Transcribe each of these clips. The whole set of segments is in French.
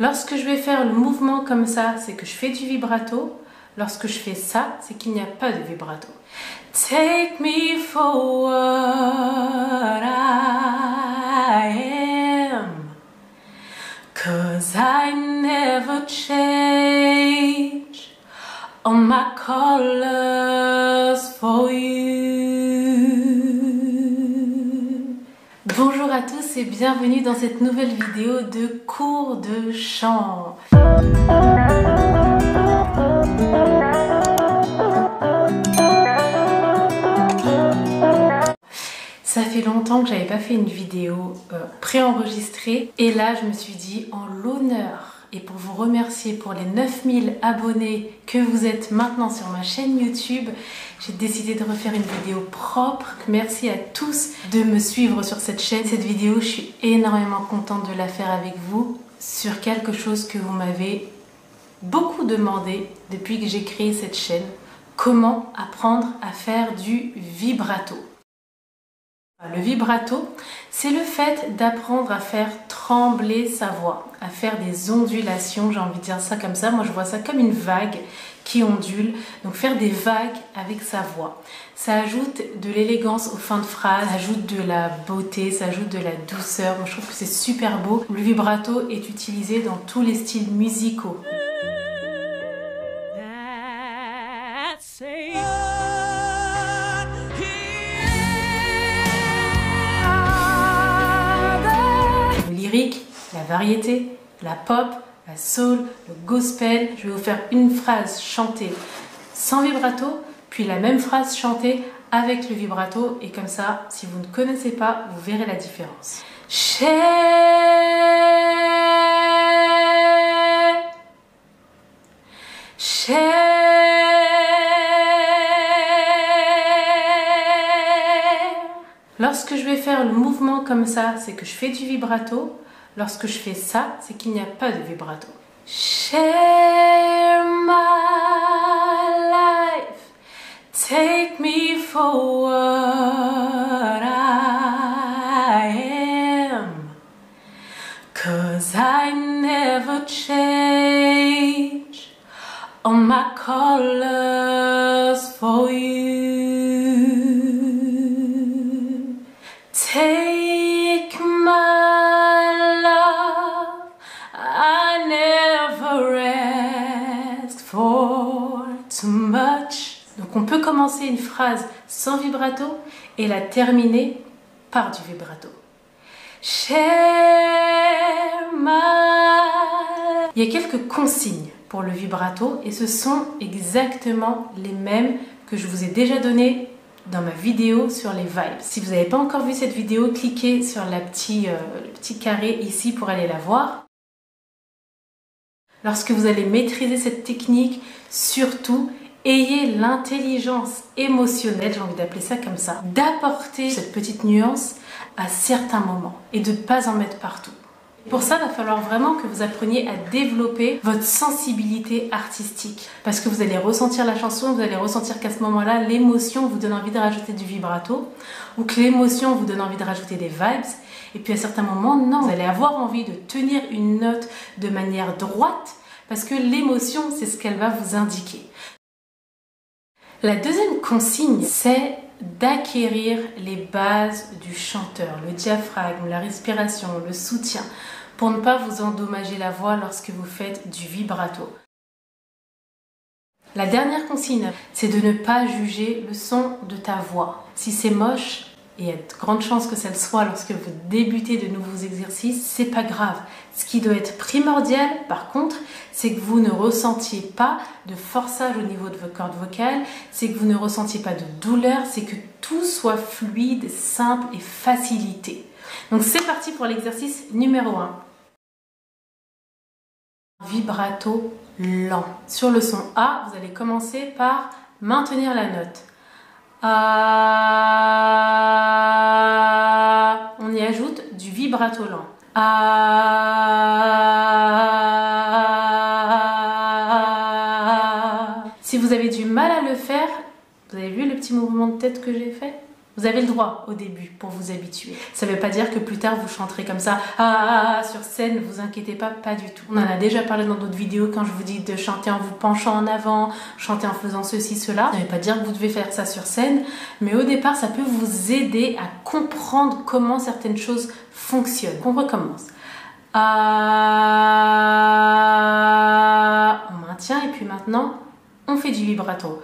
Lorsque je vais faire le mouvement comme ça, c'est que je fais du vibrato. Lorsque je fais ça, c'est qu'il n'y a pas de vibrato. Take me for what I am, 'cause I never change all my colors for you. Bonjour à tous et bienvenue dans cette nouvelle vidéo de cours de chant. Ça fait longtemps que j'avais pas fait une vidéo préenregistrée et là je me suis dit en l'honneur et pour vous remercier pour les 9000 abonnés que vous êtes maintenant sur ma chaîne YouTube, j'ai décidé de refaire une vidéo propre. Merci à tous de me suivre sur cette chaîne. Cette vidéo, je suis énormément contente de la faire avec vous sur quelque chose que vous m'avez beaucoup demandé depuis que j'ai créé cette chaîne. Comment apprendre à faire du vibrato? Le vibrato, c'est le fait d'apprendre à faire trembler sa voix, à faire des ondulations, j'ai envie de dire ça comme ça. Moi, je vois ça comme une vague qui ondule. Donc, faire des vagues avec sa voix. Ça ajoute de l'élégance aux fins de phrase, ça ajoute de la beauté, ça ajoute de la douceur. Moi, je trouve que c'est super beau. Le vibrato est utilisé dans tous les styles musicaux. La variété, la pop, la soul, le gospel. Je vais vous faire une phrase chantée sans vibrato, puis la même phrase chantée avec le vibrato. Et comme ça, si vous ne connaissez pas, vous verrez la différence. Lorsque je vais faire le mouvement comme ça, c'est que je fais du vibrato. Lorsque je fais ça, c'est qu'il n'y a pas de vibrato. Share my life, take me for what I am, 'cause I never change all my colors for you. Take my love, I never asked for too much. Donc on peut commencer une phrase sans vibrato et la terminer par du vibrato. Share my... Il y a quelques consignes pour le vibrato et ce sont exactement les mêmes que je vous ai déjà données dans ma vidéo sur les vibes. Si vous n'avez pas encore vu cette vidéo, cliquez sur le petit carré ici pour aller la voir. Lorsque vous allez maîtriser cette technique, surtout, ayez l'intelligence émotionnelle, j'ai envie d'appeler ça comme ça, d'apporter cette petite nuance à certains moments et de ne pas en mettre partout. Pour ça, il va falloir vraiment que vous appreniez à développer votre sensibilité artistique. Parce que vous allez ressentir la chanson, vous allez ressentir qu'à ce moment-là, l'émotion vous donne envie de rajouter du vibrato, ou que l'émotion vous donne envie de rajouter des vibes. Et puis à certains moments, non, vous allez avoir envie de tenir une note de manière droite, parce que l'émotion, c'est ce qu'elle va vous indiquer. La deuxième consigne, c'est d'acquérir les bases du chanteur, le diaphragme, la respiration, le soutien, pour ne pas vous endommager la voix lorsque vous faites du vibrato. La dernière consigne, c'est de ne pas juger le son de ta voix. Si c'est moche, et il y a de grandes chances que ça le soit lorsque vous débutez de nouveaux exercices, c'est pas grave. Ce qui doit être primordial, par contre, c'est que vous ne ressentiez pas de forçage au niveau de vos cordes vocales, c'est que vous ne ressentiez pas de douleur, c'est que tout soit fluide, simple et facilité. Donc c'est parti pour l'exercice numéro 1. Vibrato lent. Sur le son A, vous allez commencer par maintenir la note. A. On y ajoute du vibrato lent. A. Si vous avez du mal à le faire, vous avez vu le petit mouvement de tête que j'ai fait? Vous avez le droit au début pour vous habituer. Ça ne veut pas dire que plus tard vous chanterez comme ça sur scène, vous inquiétez pas, pas du tout. On en a déjà parlé dans d'autres vidéos quand je vous dis de chanter en vous penchant en avant, chanter en faisant ceci, cela. Ça ne veut pas dire que vous devez faire ça sur scène, mais au départ ça peut vous aider à comprendre comment certaines choses fonctionnent. On recommence. On maintient et puis maintenant on fait du vibrato.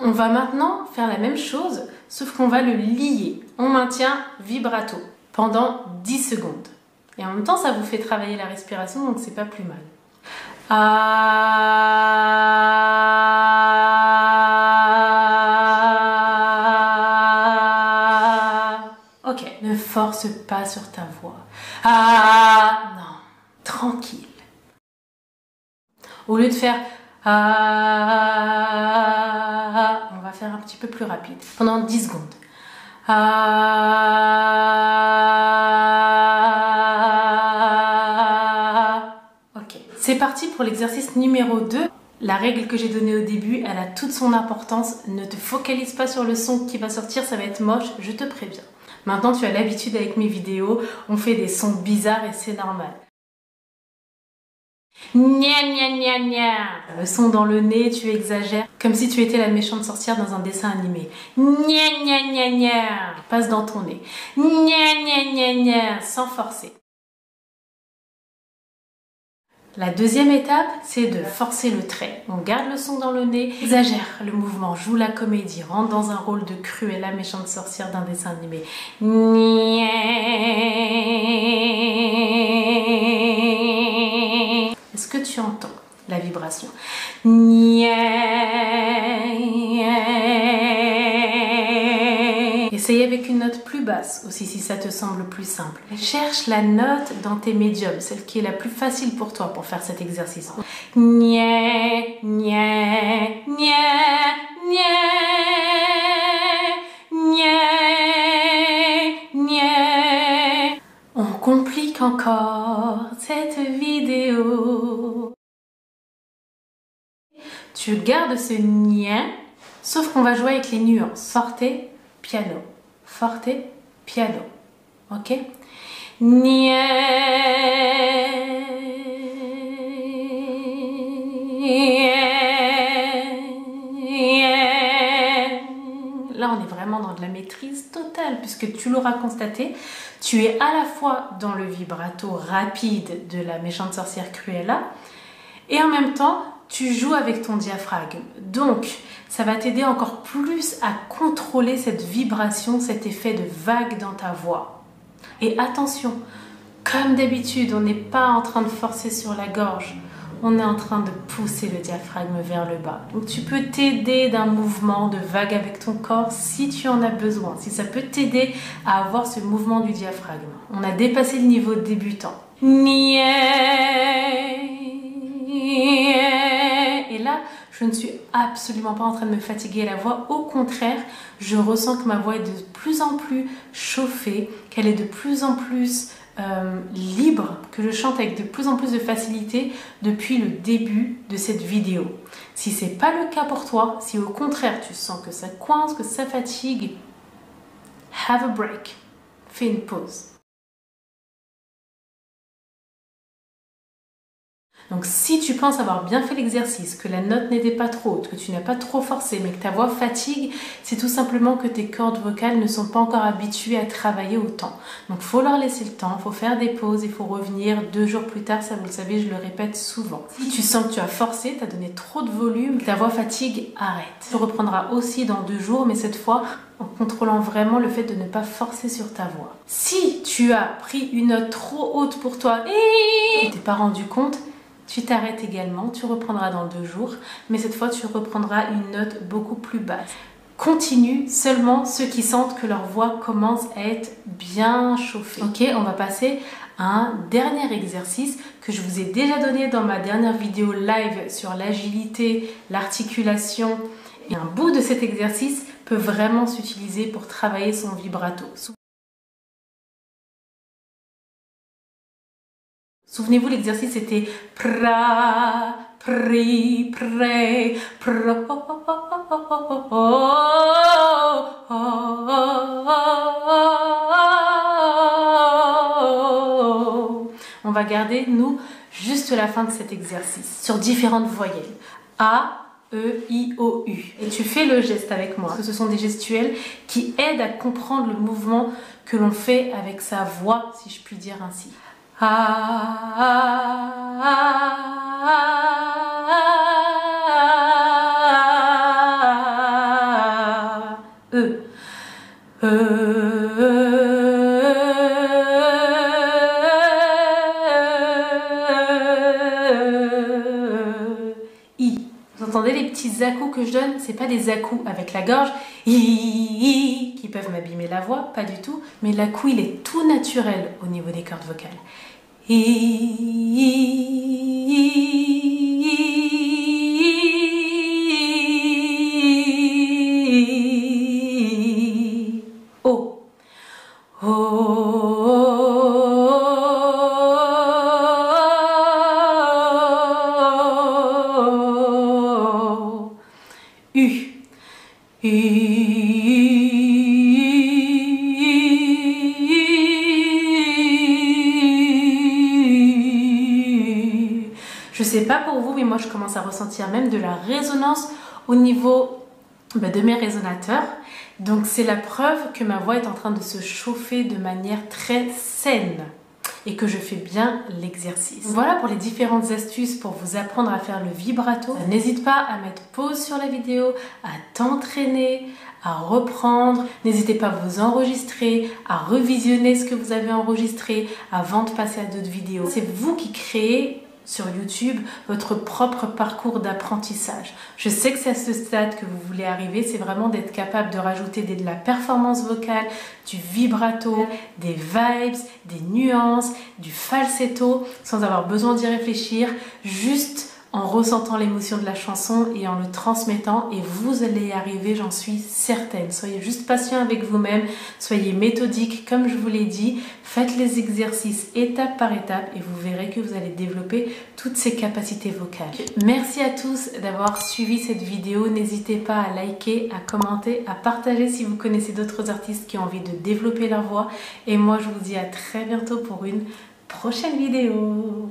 On va maintenant faire la même chose, sauf qu'on va le lier. On maintient vibrato pendant 10 secondes. Et en même temps, ça vous fait travailler la respiration, donc c'est pas plus mal. Ok, ne force pas sur ta voix. Non, tranquille. Au lieu de faire on va faire un petit peu plus rapide. Pendant 10 secondes. Ok, c'est parti pour l'exercice numéro 2. La règle que j'ai donnée au début, elle a toute son importance. Ne te focalise pas sur le son qui va sortir, ça va être moche, je te préviens. Maintenant, tu as l'habitude avec mes vidéos, on fait des sons bizarres et c'est normal. Nya nya nya nya. Le son dans le nez, tu exagères, comme si tu étais la méchante sorcière dans un dessin animé. Nya nya nya nya. Passe dans ton nez. Nya nya nya nya. Sans forcer. La deuxième étape, c'est de forcer le trait. On garde le son dans le nez, exagère le mouvement, joue la comédie, rentre dans un rôle de Cruella, méchante sorcière d'un dessin animé. Est-ce que tu entends la vibration? Essaye avec une note plus basse aussi si ça te semble plus simple. Cherche la note dans tes médiums, celle qui est la plus facile pour toi pour faire cet exercice. On complique encore cette vidéo. Tu gardes ce nia, sauf qu'on va jouer avec les nuances. Forte, piano. Forte, piano. Ok? Nia. Là, on est vraiment dans de la maîtrise totale, puisque tu l'auras constaté, tu es à la fois dans le vibrato rapide de la méchante sorcière Cruella, et en même temps, tu joues avec ton diaphragme. Donc, ça va t'aider encore plus à contrôler cette vibration, cet effet de vague dans ta voix. Et attention, comme d'habitude, on n'est pas en train de forcer sur la gorge. On est en train de pousser le diaphragme vers le bas. Donc tu peux t'aider d'un mouvement de vague avec ton corps si tu en as besoin, si ça peut t'aider à avoir ce mouvement du diaphragme. On a dépassé le niveau débutant. Et là, je ne suis absolument pas en train de me fatiguer la voix. Au contraire, je ressens que ma voix est de plus en plus chauffée, qu'elle est de plus en plus libre, que je chante avec de plus en plus de facilité depuis le début de cette vidéo. Si ce n'est pas le cas pour toi, si au contraire tu sens que ça coince, que ça fatigue, have a break, fais une pause. Donc si tu penses avoir bien fait l'exercice, que la note n'était pas trop haute, que tu n'as pas trop forcé, mais que ta voix fatigue, c'est tout simplement que tes cordes vocales ne sont pas encore habituées à travailler autant. Donc il faut leur laisser le temps, il faut faire des pauses, il faut revenir 2 jours plus tard, ça vous le savez, je le répète souvent. Si tu sens que tu as forcé, tu as donné trop de volume, que ta voix fatigue, arrête. Tu reprendras aussi dans 2 jours, mais cette fois en contrôlant vraiment le fait de ne pas forcer sur ta voix. Si tu as pris une note trop haute pour toi et tu t'es pas rendu compte, tu t'arrêtes également, tu reprendras dans 2 jours, mais cette fois tu reprendras une note beaucoup plus basse. Continue seulement ceux qui sentent que leur voix commence à être bien chauffée. Ok, on va passer à un dernier exercice que je vous ai déjà donné dans ma dernière vidéo live sur l'agilité, l'articulation. Et un bout de cet exercice peut vraiment s'utiliser pour travailler son vibrato. Souvenez-vous, l'exercice était pra, pri, pré, pro. On va garder, nous, juste la fin de cet exercice sur différentes voyelles. A, E, I, O, U. Et tu fais le geste avec moi. Parce que ce sont des gestuels qui aident à comprendre le mouvement que l'on fait avec sa voix, si je puis dire ainsi. E. I. Vous entendez les petits à-coups que je donne? C'est pas des à-coups avec la gorge qui peuvent m'abîmer la voix, pas du tout. Mais l'à-coup, il est tout naturel au niveau des cordes vocales. O. U. Je sais pas pour vous, mais moi je commence à ressentir même de la résonance au niveau de mes résonateurs. Donc c'est la preuve que ma voix est en train de se chauffer de manière très saine et que je fais bien l'exercice. Voilà pour les différentes astuces pour vous apprendre à faire le vibrato. N'hésite pas à mettre pause sur la vidéo, à t'entraîner, à reprendre. N'hésitez pas à vous enregistrer, à revisionner ce que vous avez enregistré avant de passer à d'autres vidéos. C'est vous qui créez sur YouTube votre propre parcours d'apprentissage. Je sais que c'est à ce stade que vous voulez arriver, c'est vraiment d'être capable de rajouter de la performance vocale, du vibrato, des vibes, des nuances, du falsetto, sans avoir besoin d'y réfléchir, juste en ressentant l'émotion de la chanson et en le transmettant, et vous allez y arriver, j'en suis certaine. Soyez juste patient avec vous-même, soyez méthodique comme je vous l'ai dit, faites les exercices étape par étape et vous verrez que vous allez développer toutes ces capacités vocales. Merci à tous d'avoir suivi cette vidéo, n'hésitez pas à liker, à commenter, à partager si vous connaissez d'autres artistes qui ont envie de développer leur voix, et moi je vous dis à très bientôt pour une prochaine vidéo.